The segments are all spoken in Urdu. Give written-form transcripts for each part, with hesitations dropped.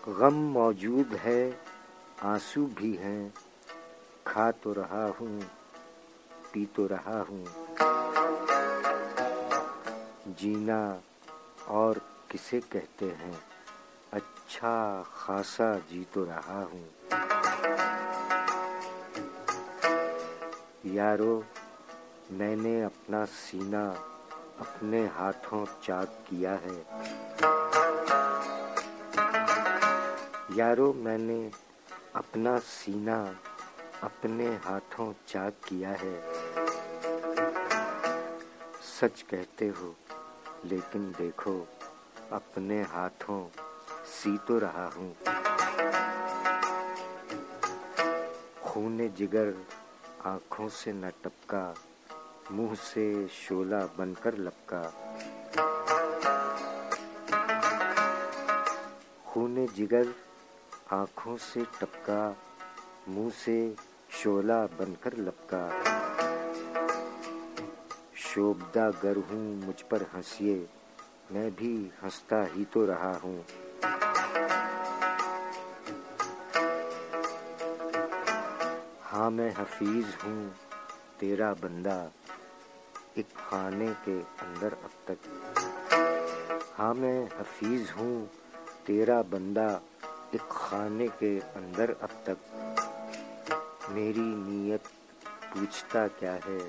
غم موجود ہے، آنسو بھی ہیں، کھا تو رہا ہوں، پی تو رہا ہوں، جینا اور کسے کہتے ہیں، اچھا خاصا جی تو رہا ہوں۔ یارو میں نے اپنا سینہ اپنے ہاتھوں چاک کیا ہے، یارو میں نے اپنا سینہ اپنے ہاتھوں چاک کیا ہے، سچ کہتے ہو لیکن دیکھو اپنے ہاتھوں سی تو رہا ہوں۔ خون جگر آنکھوں سے نہ ٹپکا، منہ سے شعلہ بن کر لپکا، خون جگر آنکھوں سے ٹپکا، منہ سے شعلہ بن کر لپکا، شوبدہ گر ہوں مجھ پر ہنسیے، میں بھی ہنستا ہی تو رہا ہوں۔ ہاں میں حفیظ ہوں تیرا بندہ ایک خانے کے اندر اب تک، ہاں میں حفیظ ہوں تیرا بندہ ایک خانے کے اندر اب تک، میری نیت پوچھتا کیا ہے،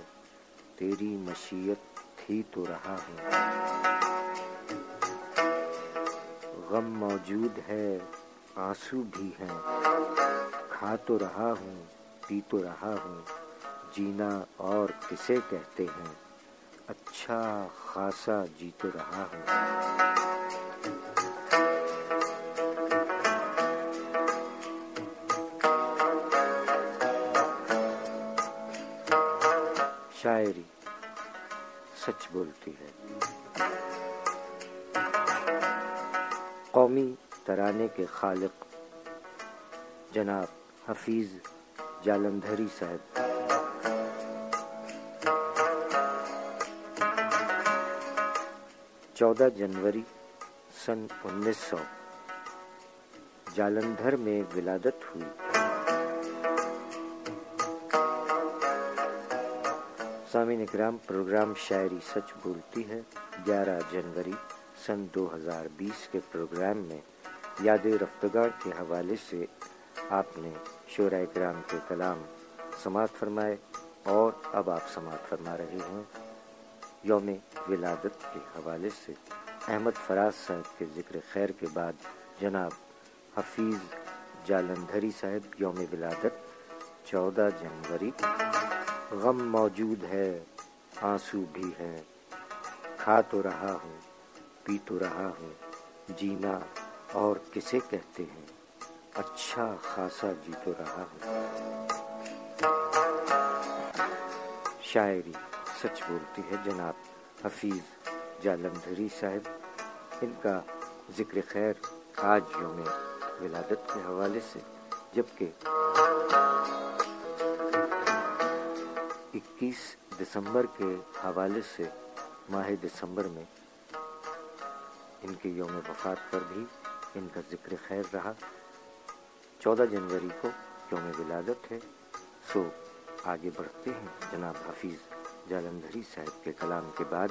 تیری مشیت تھی تو رہا ہوں۔ غم موجود ہے، آنسو بھی ہیں، کھا تو رہا ہوں، پی تو رہا ہوں، جینا اور کسے کہتے ہیں، اچھا خاصا جی تو رہا ہوں۔ شاعری سچ بولتی ہے۔ قومی ترانے کے خالق جناب حفیظ جالندھری صاحب، 14 جنوری سن 1900 جالندھر میں ولادت ہوئی۔ سامعین اکرام، پروگرام شاعری سچ بولتی ہے 11 جنوری سن 2020 کے پروگرام میں یاد رفتگان کے حوالے سے آپ نے شعراء کرام کے کلام سماعت فرمائے، اور اب آپ سماعت فرما رہے ہیں یوم ولادت کے حوالے سے احمد فراز صاحب کے ذکر خیر کے بعد جناب حفیظ جالندھری صاحب، یوم ولادت 14 جنوری۔ غم موجود ہے، آنسو بھی ہیں، کھا تو رہا ہوں، پی تو رہا ہوں، جینا اور کسے کہتے ہیں، اچھا خاصا جی تو رہا ہوں۔ شاعری سچ بولتی ہے جناب حفیظ جالندھری صاحب، ان کا ذکر خیر آج یوم ولادت کے حوالے سے، جبکہ 21 دسمبر کے حوالے سے ماہ دسمبر میں ان کے یوم وفات پر بھی ان کا ذکر خیر رہا۔ 14 جنوری کو یوم ولادت ہے، سو آگے بڑھتے ہیں جناب حفیظ جالندھری صاحب کے کلام کے بعد۔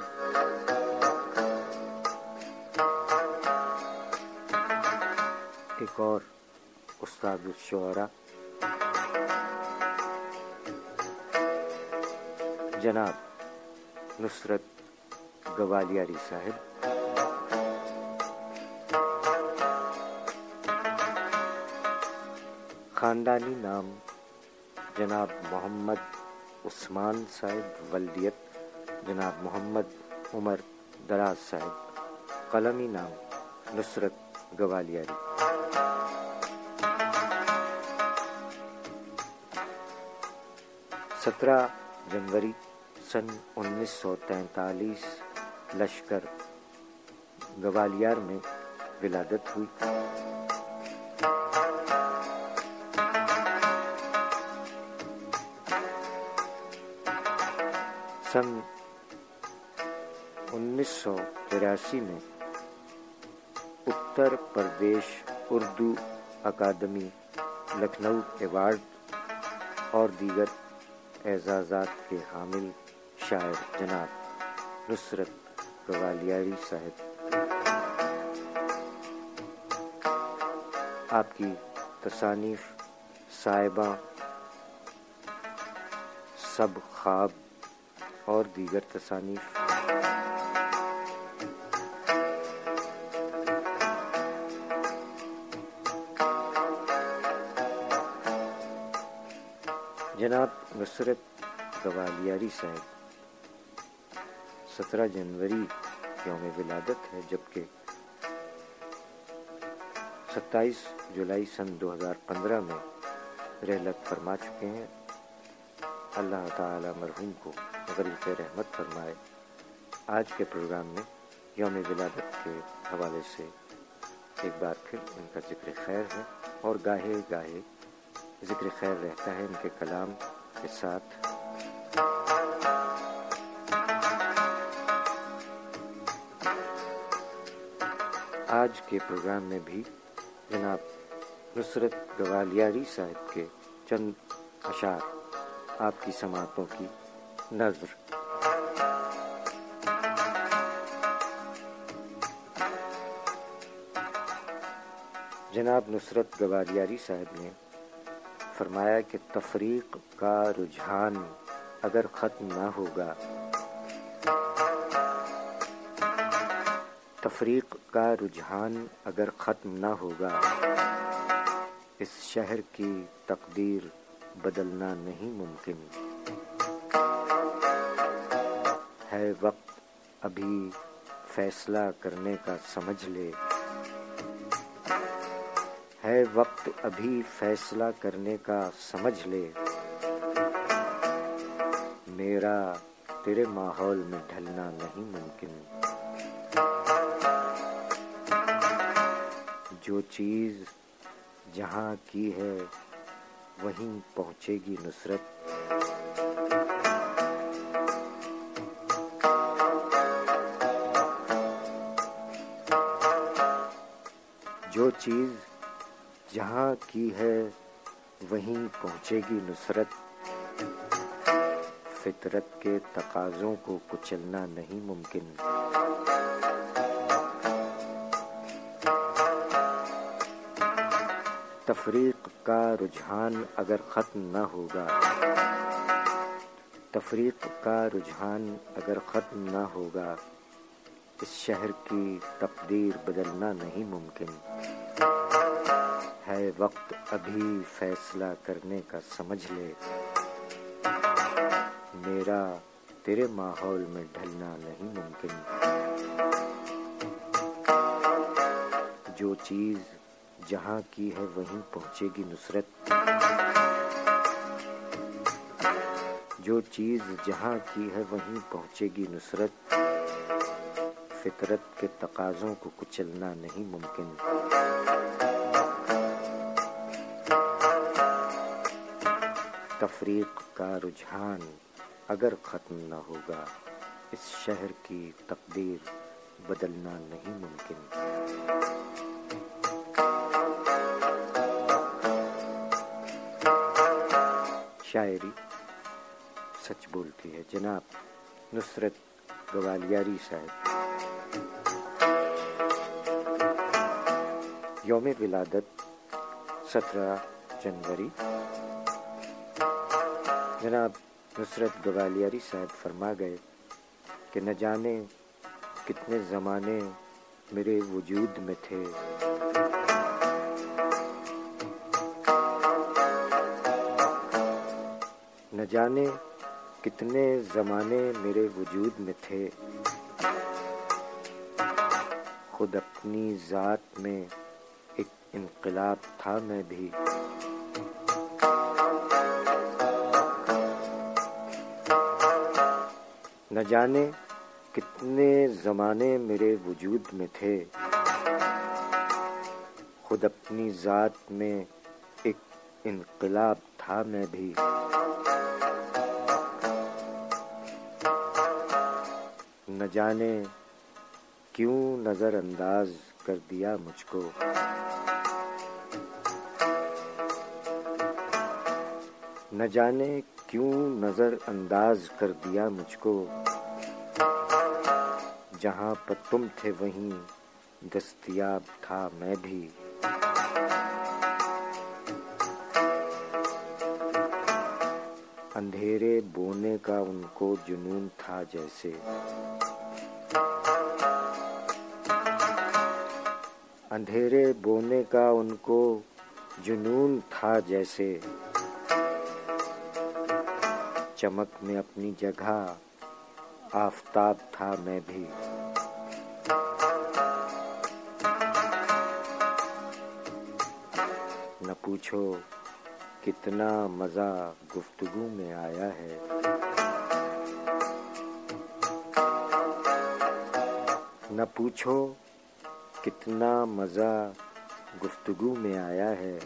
ایک اور استاد الشعراء جناب نصرت گوالیاری صاحب، خاندانی نام جناب محمد عثمان صاحب، ولدیت جناب محمد عمر دراز صاحب، قلمی نام نصرت گوالیاری۔ 17 جنوری سن 1943 لشکر گوالیار میں ولادت ہوئی۔ سن 1983 میں اتر پردیش اردو اکادمی لکھنؤ ایوارڈ اور دیگر اعزازات کے حامل شاعر جناب نصرت گوالیاری صاحب، آپ کی تصانیف صائباں، سب خواب اور دیگر تصانیف جناب نصرت گوالیاری صاحب 17 جنوری یوم ولادت ہے، جبکہ 27 جولائی سن 2015 میں رحلت فرما چکے ہیں۔ اللہ تعالی مرحوم کو غریق رحمت فرمائے۔ آج کے پروگرام میں یوم ولادت کے حوالے سے ایک بار پھر ان کا ذکر خیر ہے، اور گاہے گاہے ذکر خیر رہتا ہے ان کے کلام کے ساتھ۔ آج کے پروگرام میں بھی جناب نصرت گوالیاری صاحب کے چند اشعار آپ کی سماعتوں کی نظر۔ جناب نصرت گوالیاری صاحب نے فرمایا کہ تفریق کا رجحان اگر ختم نہ ہوگا، تفریق کا رجحان اگر ختم نہ ہوگا، اس شہر کی تقدیر بدلنا نہیں ممکن۔ ہے وقت ابھی فیصلہ کرنے کا سمجھ لے، ہے وقت ابھی فیصلہ کرنے کا سمجھ لے، میرا تیرے ماحول میں ڈھلنا نہیں ممکن۔ جو چیز جہاں کی ہے وہیں پہنچے گی نصرت، جو چیز جہاں کی ہے وہیں پہنچے گی نصرت، فطرت کے تقاضوں کو کچلنا نہیں ممکن۔ تفریق کا رجحان اگر ختم نہ ہوگا، تفریق کا رجحان اگر ختم نہ ہوگا، اس شہر کی تقدیر بدلنا نہیں ممکن۔ ہے وقت ابھی فیصلہ کرنے کا سمجھ لے، میرا تیرے ماحول میں ڈھلنا نہیں ممکن۔ جو چیز جہاں کی ہے وہیں پہنچے گی نصرت، جو چیز جہاں کی ہے وہیں پہنچے گی نصرت، فطرت کے تقاضوں کو کچلنا نہیں ممکن۔ تفریق کا رجحان اگر ختم نہ ہوگا، اس شہر کی تقدیر بدلنا نہیں ممکن۔ شاعری سچ بولتی ہے، جناب نصرت گوالیاری صاحب۔ یوم ولادت 17 جنوری۔ جناب نصرت گوالیاری صاحب فرما گئے کہ نہ جانے کتنے زمانے میرے وجود میں تھے، نہ جانے کتنے زمانے میرے وجود میں تھے، خود اپنی ذات میں ایک انقلاب تھا میں بھی، نہ جانے کتنے زمانے میرے وجود میں تھے، خود اپنی ذات میں ایک انقلاب تھا میں بھی، نہ جانے کیوں نظر انداز کر دیا مجھ کو، نہ جانے کیوں نظر انداز کر دیا مجھ کو، جہاں پر تم تھے وہیں دستیاب تھا میں بھی۔ اندھیرے بونے کا ان کو جنون تھا جیسے، اندھیرے بونے کا ان کو جنون تھا جیسے، چمک میں اپنی جگہ آفتاب تھا میں بھی۔ نہ پوچھو کتنا مزہ گفتگو میں آیا ہے، نہ پوچھو کتنا مزہ گفتگو میں آیا ہے،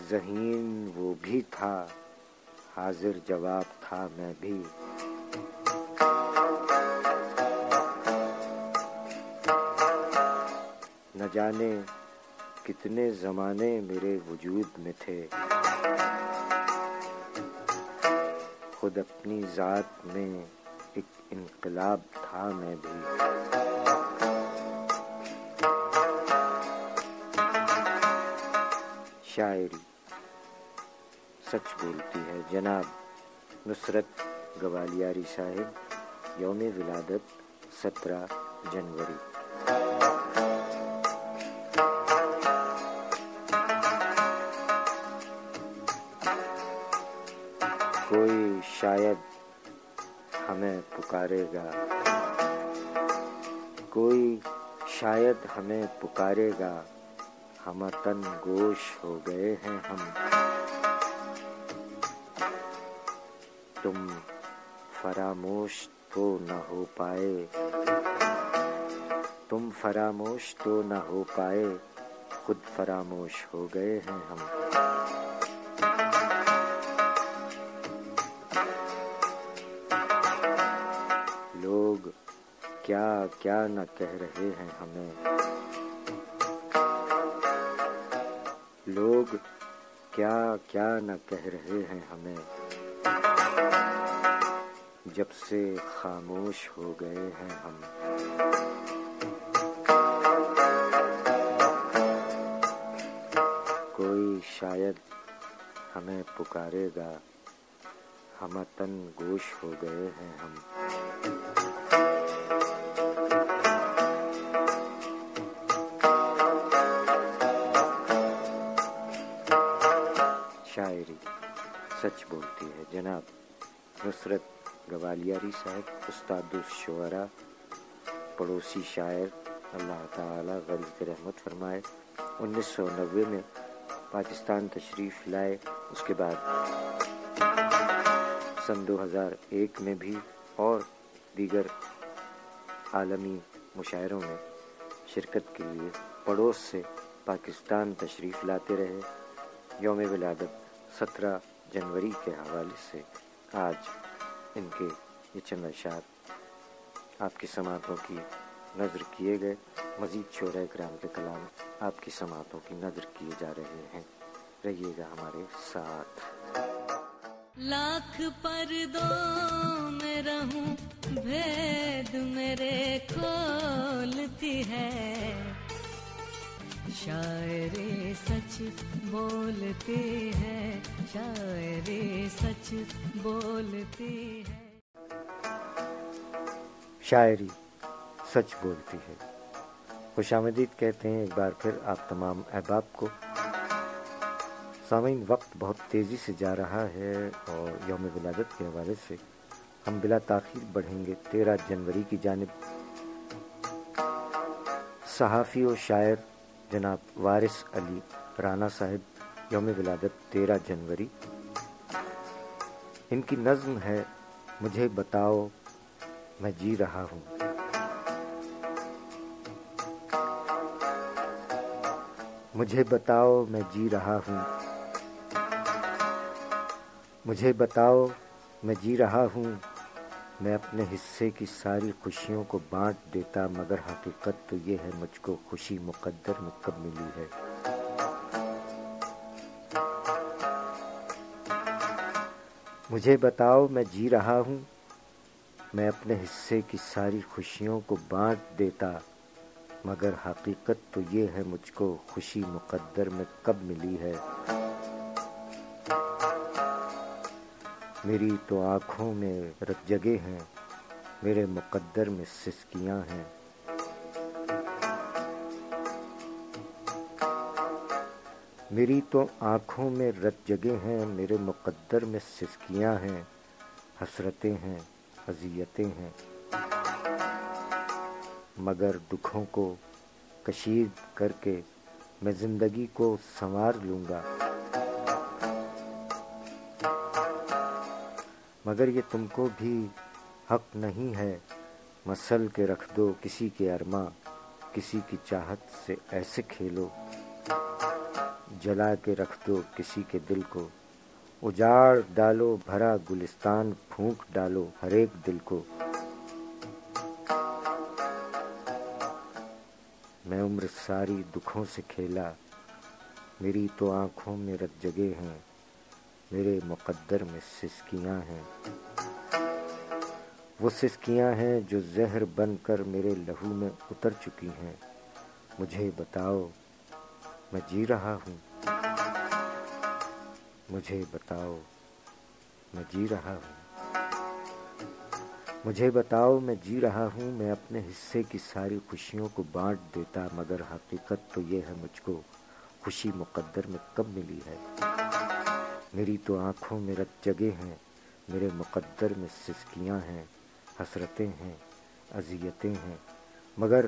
ذہین وہ بھی تھا حاضر جواب تھا میں بھی۔ نہ جانے کتنے زمانے میرے وجود میں تھے، خود اپنی ذات میں ایک انقلاب تھا میں بھی۔ شاعری سچ بولتی ہے جناب نصرت گوالیاری صاحب، یوم ولادت 17 جنوری۔ کوئی شاید ہمیں پکارے گا، کوئی شاید ہمیں پکارے گا، ہم تن گوش ہو گئے ہیں ہم۔ تم فراموش تو نہ ہو پائے، تم فراموش تو نہ ہو پائے، خود فراموش ہو گئے ہیں ہم۔ لوگ کیا کیا نہ کہہ رہے ہیں ہمیں، لوگ کیا کیا نہ کہہ رہے ہیں ہمیں، جب سے خاموش ہو گئے ہیں ہم۔ کوئی شاید ہمیں پکارے گا، ہم تن گوش ہو گئے ہیں ہم۔ شاعری سچ بولتی ہے جناب نصرت گوالیاری صاحب، استاد الشعراء، پڑوسی شاعر، اللہ تعالی غریق رحمت فرمائے۔ 1990 میں پاکستان تشریف لائے، اس کے بعد سن 2001 میں بھی اور دیگر عالمی مشاعروں میں شرکت کے لیے پڑوس سے پاکستان تشریف لاتے رہے۔ یوم ولادت 17 جنوری کے حوالے سے آج ان کے یہ چند اشعار آپ کی سماعتوں کی نظر کیے گئے۔ مزید شعراء کرام کے کلام آپ کی سماعتوں کی نظر کیے جا رہے ہیں، رہیے گا ہمارے ساتھ۔ لاکھ پردوں میں رہوں بھید میرے کھولتی ہے، شاعری سچ بولتی ہے، شاعری سچ بولتی ہے۔ شاعری سچ بولتی ہے۔ خوش آمدید کہتے ہیں ایک بار پھر آپ تمام احباب کو۔ سامعین، وقت بہت تیزی سے جا رہا ہے اور یوم ولادت کے حوالے سے ہم بلا تاخیر بڑھیں گے 13 جنوری کی جانب۔ صحافی و شاعر جناب وارث علی رانا صاحب، یوم ولادت 13 جنوری۔ ان کی نظم ہے مجھے بتاؤ میں جی رہا ہوں۔ مجھے بتاؤ میں جی رہا ہوں، مجھے بتاؤ میں جی رہا ہوں، میں اپنے حصے کی ساری خوشیوں کو بانٹ دیتا، مگر حقیقت تو یہ ہے مجھ کو خوشی مقدر میں کب ملی ہے۔ مجھے بتاؤ میں جی رہا ہوں، میں اپنے حصے کی ساری خوشیوں کو بانٹ دیتا، مگر حقیقت تو یہ ہے مجھ کو خوشی مقدر میں کب ملی ہے۔ میری تو آنکھوں میں رت جگے ہیں، میرے مقدر میں سسکیاں ہیں۔ میری تو آنکھوں میں رت جگے ہیں، میرے مقدر میں سسکیاں ہیں، حسرتیں ہیں، اذیتیں ہیں، مگر دکھوں کو کشید کر کے میں زندگی کو سنوار لوں گا۔ مگر یہ تم کو بھی حق نہیں ہے، مسل کے رکھ دو کسی کے ارماں، کسی کی چاہت سے ایسے کھیلو، جلا کے رکھ دو کسی کے دل کو، اجاڑ ڈالو بھرا گلستان، پھونک ڈالو ہر ایک دل کو۔ میں عمر ساری دکھوں سے کھیلا، میری تو آنکھوں میں رت جگے ہیں، میرے مقدر میں سسکیاں ہیں۔ وہ سسکیاں ہیں جو زہر بن کر میرے لہو میں اتر چکی ہیں۔ مجھے بتاؤ میں جی رہا ہوں، مجھے بتاؤ میں جی رہا ہوں، مجھے بتاؤ میں جی رہا ہوں۔ میں اپنے حصے کی ساری خوشیوں کو بانٹ دیتا، مگر حقیقت تو یہ ہے مجھ کو خوشی مقدر میں کب ملی ہے۔ میری تو آنکھوں میں رت جگے ہیں، میرے مقدر میں سسکیاں ہیں، حسرتیں ہیں، اذیتیں ہیں، مگر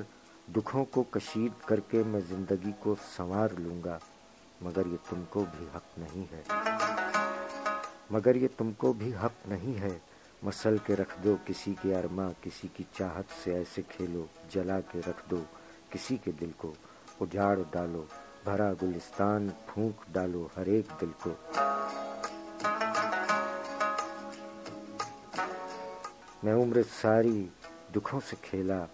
دکھوں کو کشید کر کے میں زندگی کو سنوار لوں گا۔ مگر یہ تم کو بھی حق نہیں ہے، مگر یہ تم کو بھی حق نہیں ہے، مسل کے رکھ دو کسی کے ارماں، کسی کی چاہت سے ایسے کھیلو، جلا کے رکھ دو کسی کے دل کو، اجاڑ ڈالو بھرا گلستان، پھونک ڈالو ہر ایک دل کو۔ میں عمر ساری دکھوں سے کھیلا،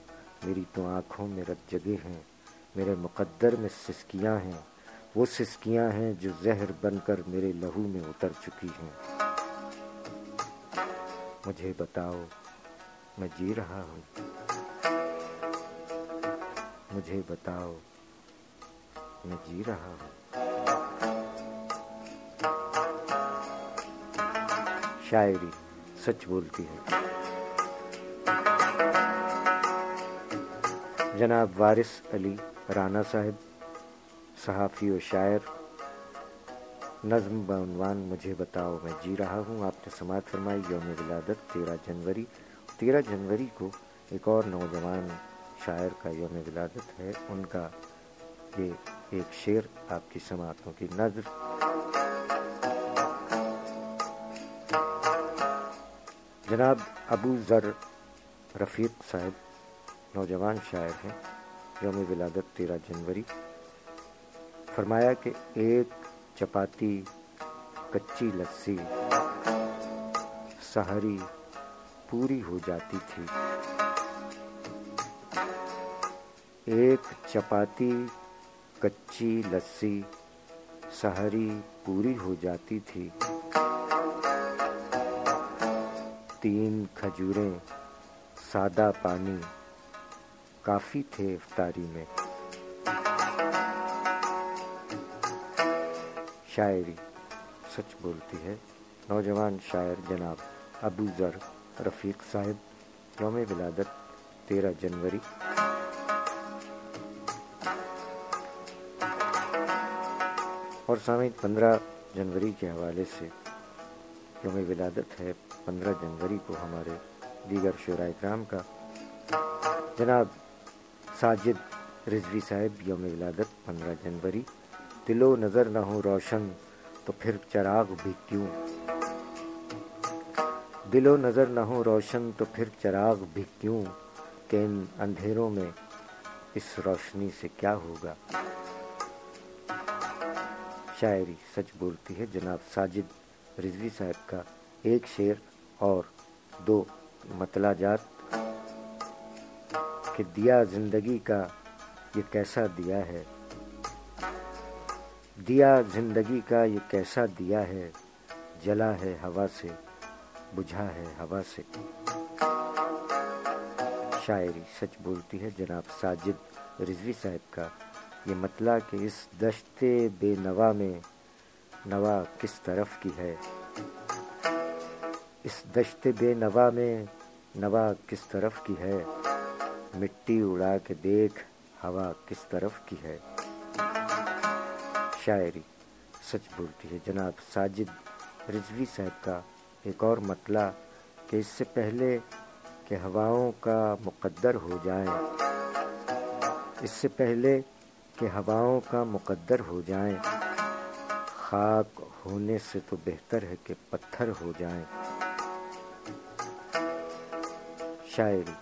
میری تو آنکھوں میں رت جگے ہیں، میرے مقدر میں سسکیاں ہیں، وہ سسکیاں ہیں جو زہر بن کر میرے لہو میں اتر چکی ہیں۔ مجھے بتاؤ میں جی رہا ہوں، مجھے بتاؤ میں جی رہا ہوں۔ شاعری سچ بولتی ہے۔ جناب وارث علی رانا صاحب، صحافی و شاعر، نظم بعنوان مجھے بتاؤ میں جی رہا ہوں، آپ نے سماعت فرمائی۔ یوم ولادت 13 جنوری۔ 13 جنوری کو ایک اور نوجوان شاعر کا یوم ولادت ہے، ان کا یہ ایک شعر آپ کی سماعتوں کی نظر۔ جناب ابو ذر رفیق صاحب نوجوان شاعر ہیں، یوم ولادت 13 جنوری۔ فرمایا کہ ایک چپاتی کچی لسی سحری پوری ہو جاتی تھی، ایک چپاتی کچی لسی سحری پوری ہو جاتی تھی، 3 کھجوریں سادہ پانی کافی تھے افطاری میں۔ شاعری سچ بولتی ہے۔ نوجوان شاعر جناب ابو ذر رفیق صاحب، یوم ولادت 13 جنوری۔ اور سامعین 15 جنوری کے حوالے سے یوم ولادت ہے 15 جنوری کو ہمارے دیگر شعراء کرام کا۔ جناب ساجد رضوی صاحب، یوم ولادت 15 جنوری۔ دل و نظر نہ ہو روشن تو پھر چراغ بھی کیوں، دل و نظر نہ ہو روشن تو پھر چراغ بھی کیوں، کہ ان اندھیروں میں اس روشنی سے کیا ہوگا۔ شاعری سچ بولتی ہے۔ جناب ساجد رضوی صاحب کا ایک شعر اور 2 مطلع جات کہ دیا زندگی کا یہ کیسا دیا ہے، دیا زندگی کا یہ کیسا دیا ہے، جلا ہے ہوا سے بجھا ہے ہوا سے۔ شاعری سچ بولتی ہے جناب ساجد رضوی صاحب کا یہ مطلع کہ اس دشت بے نوا میں نوا کس طرف کی ہے، اس دشت بے نوا میں نوا کس طرف کی ہے، مٹی اڑا کے دیکھ ہوا کس طرف کی ہے۔ شاعری سچ بولتی ہے جناب ساجد رضوی صاحب کا ایک اور مطلع کہ اس سے پہلے کہ ہواؤں کا مقدر ہو جائیں، اس سے پہلے کہ ہواؤں کا مقدر ہو جائیں، خاک ہونے سے تو بہتر ہے کہ پتھر ہو جائیں۔ شاعری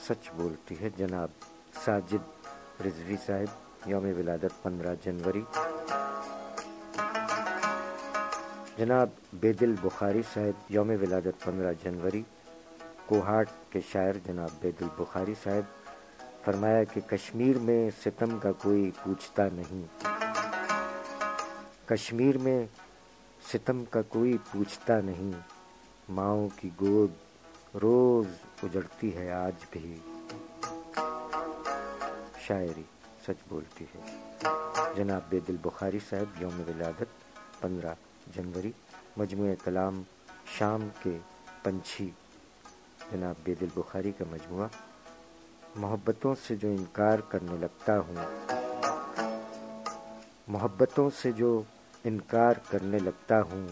سچ بولتی ہے جناب ساجد رضوی صاحب یوم ولادت 15 جنوری۔ جناب بیدل بخاری صاحب یوم ولادت 15 جنوری۔ کوہاٹ کے شاعر جناب بیدل بخاری صاحب فرمایا کہ کشمیر میں ستم کا کوئی پوچھتا نہیں، کشمیر میں ستم کا کوئی پوچھتا نہیں، ماؤں کی گود روز اجڑتی ہے آج بھی۔ شاعری سچ بولتی ہے جناب بیدل بخاری صاحب یوم ولادت 15 جنوری۔ مجموعہ کلام شام کے پنچھی جناب بیدل بخاری کا مجموعہ۔ محبتوں سے جو انکار کرنے لگتا ہوں، محبتوں سے جو انکار کرنے لگتا ہوں،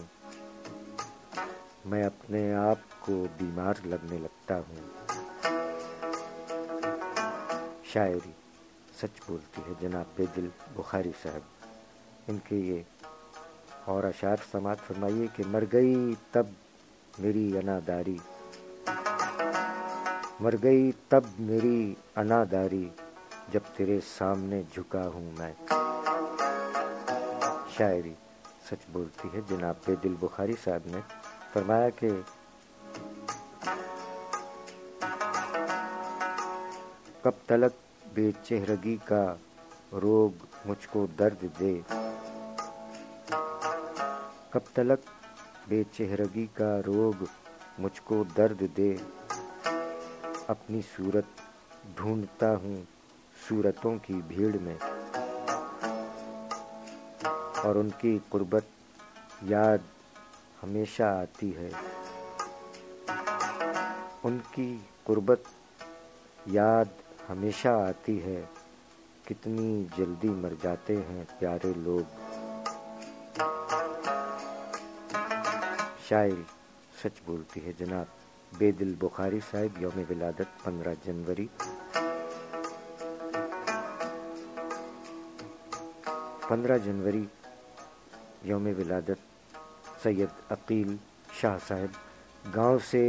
میں اپنے آپ کو بیمار لگنے لگتا ہوں۔ شاعری سچ بولتی ہے جناب بیدل بخاری صاحب۔ ان کے یہ اور اشعار سماعت فرمائیے کہ مر گئی تب میری اناداری، مر گئی تب میری اناداری، جب تیرے سامنے جھکا ہوں میں۔ شاعری سچ بولتی ہے جناب بیدل بخاری صاحب نے فرمایا کہ کب تلک بے چہرگی کا روگ مجھ کو درد دے، کب تلک بے چہرگی کا روگ مجھ کو درد دے، اپنی صورت ڈھونڈتا ہوں صورتوں کی بھیڑ میں، اور ان کی قربت یاد ہمیشہ آتی ہے، ان کی قربت یاد ہمیشہ آتی ہے، کتنی جلدی مر جاتے ہیں پیارے لوگ۔ شاعری سچ بولتی ہے جناب بیدل بخاری صاحب یوم ولادت 15 جنوری۔ 15 جنوری یوم ولادت سید عقیل شاہ صاحب۔ گاؤں سے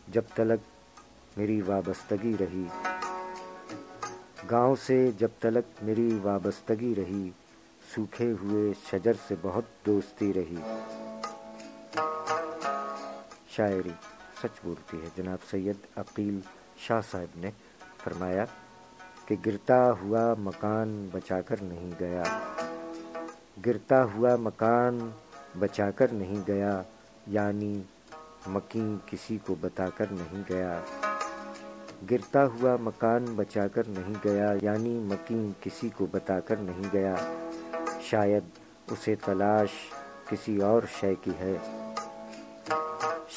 جب تلک میری وابستگی رہی، گاؤں سے جب تلک میری وابستگی رہی، سوکھے ہوئے شجر سے بہت دوستی رہی۔ شاعری سچ بولتی ہے جناب سید عقیل شاہ صاحب نے فرمایا کہ گرتا ہوا مکان بچا کر نہیں گیا، گرتا ہوا مکان بچا کر نہیں گیا، یعنی مکین کسی کو بتا کر نہیں گیا، گرتا ہوا مکان بچا کر نہیں گیا، یعنی مکین کسی کو بتا کر نہیں گیا، شاید اسے تلاش کسی اور شے کی ہے،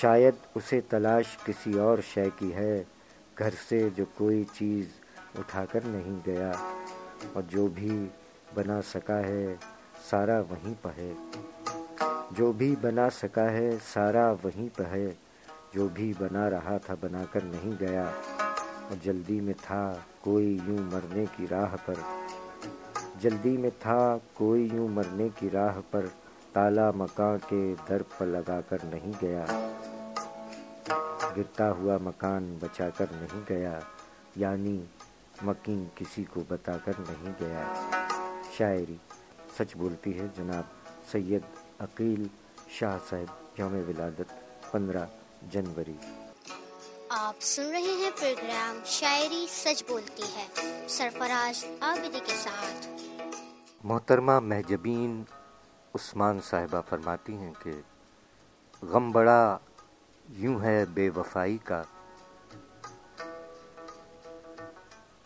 شاید اسے تلاش کسی اور شے کی ہے، گھر سے جو کوئی چیز اٹھا کر نہیں گیا، اور جو بھی بنا سکا ہے سارا وہیں پہ ہے، جو بھی بنا سکا ہے سارا وہیں پہ ہے، جو بھی بنا رہا تھا بنا کر نہیں گیا، اور جلدی میں تھا کوئی یوں مرنے کی راہ پر، جلدی میں تھا کوئی یوں مرنے کی راہ پر، تالا مکان کے در پر لگا کر نہیں گیا، گرتا ہوا مکان بچا کر نہیں گیا، یعنی مکین کسی کو بتا کر نہیں گیا۔ شاعری سچ بولتی ہے جناب سید عقیل شاہ صاحب یوم ولادت 15 جنوری۔ آپ سن رہے ہیں پروگرام شاعری سچ بولتی ہے سرفراز عابدی کے ساتھ۔ محترمہ محجبین عثمان صاحبہ فرماتی ہیں کہ غم بڑا یوں ہے بے وفائی کا،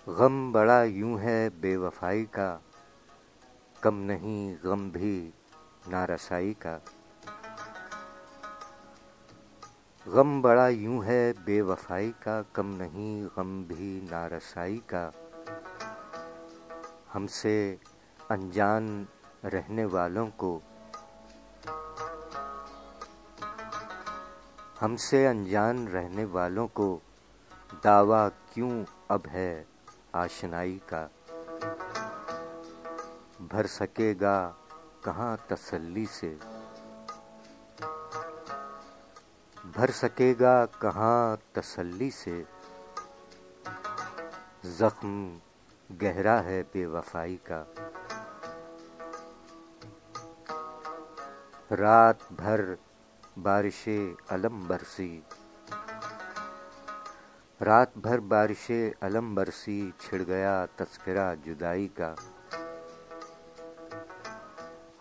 غم بڑا یوں ہے بے وفائی کا، کم نہیں غم بھی نارسائی کا، غم بڑا یوں ہے بے وفائی کا، کم نہیں غم بھی نارسائی کا، ہم سے انجان رہنے والوں کو، ہم سے انجان رہنے والوں کو دعویٰ کیوں اب ہے آشنائی کا، بھر سکے گا کہاں تسلی سے، بھر سکے گا کہاں تسلی سے، زخم گہرا ہے بے وفائی کا، رات بھر بارش علم برسی، رات بھر بارش علم برسی، چھڑ گیا تذکرہ جدائی کا،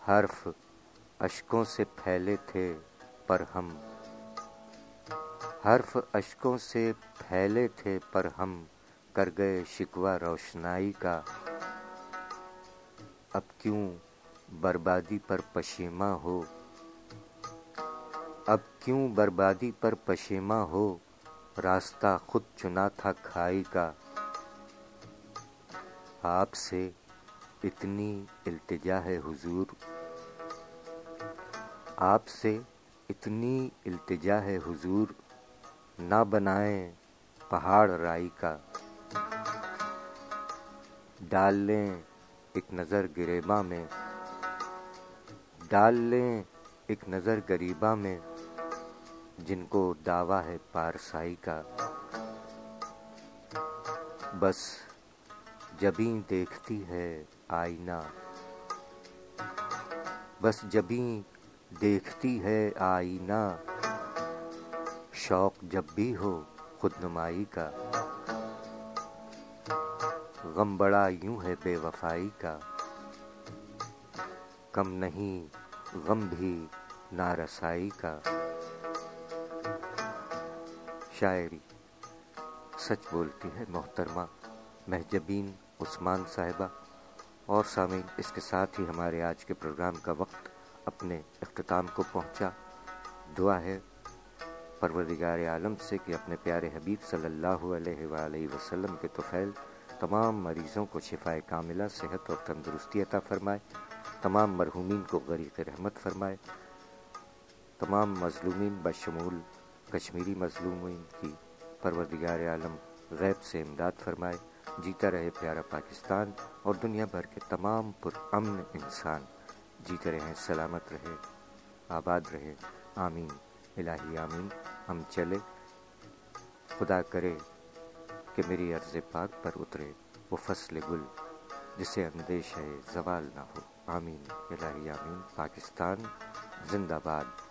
حرف اشکوں سے پھیلے تھے پر ہم، حرف اشکوں سے پھیلے تھے پر ہم، کر گئے شکوہ روشنائی کا، اب کیوں بربادی پر پشیماں ہو، اب کیوں بربادی پر پشیماں ہو، راستہ خود چنا تھا کھائی کا، آپ سے اتنی التجا ہے حضور، آپ سے اتنی التجا ہے حضور، نہ بنائیں پہاڑ رائی کا، ڈال لیں ایک نظر گریباں میں، ڈال لیں ایک نظر گریباں میں، جن کو دعویٰ ہے پارسائی کا، بس جبیں دیکھتی ہے آئینہ، بس جبیں دیکھتی ہے آئینہ، شوق جب بھی ہو خود نمائی کا، غم بڑا یوں ہے بے وفائی کا، کم نہیں غم بھی نارسائی کا، شاعری سچ بولتی ہے محترمہ مہجبین عثمان صاحبہ۔ اور سامعین، اس کے ساتھ ہی ہمارے آج کے پروگرام کا وقت اپنے اختتام کو پہنچا۔ دعا ہے پروردگار عالم سے کہ اپنے پیارے حبیب صلی اللہ علیہ وآلہ وسلم کے طفیل تمام مریضوں کو شفائے کاملہ، صحت اور تندرستی عطا فرمائے، تمام مرحومین کو غریق رحمت فرمائے، تمام مظلومین بشمول کشمیری مظلومین کی پروردگار عالم غیب سے امداد فرمائے۔ جیتا رہے پیارا پاکستان اور دنیا بھر کے تمام پرامن انسان، جیتے رہیں، سلامت رہے، آباد رہے، آمین الہی آمین۔ ہم چلے، خدا کرے کہ میری عرض پاک پر اترے وہ فصل گل جسے اندیشہ زوال نہ ہو، آمین الہی آمین۔ پاکستان زندہ باد۔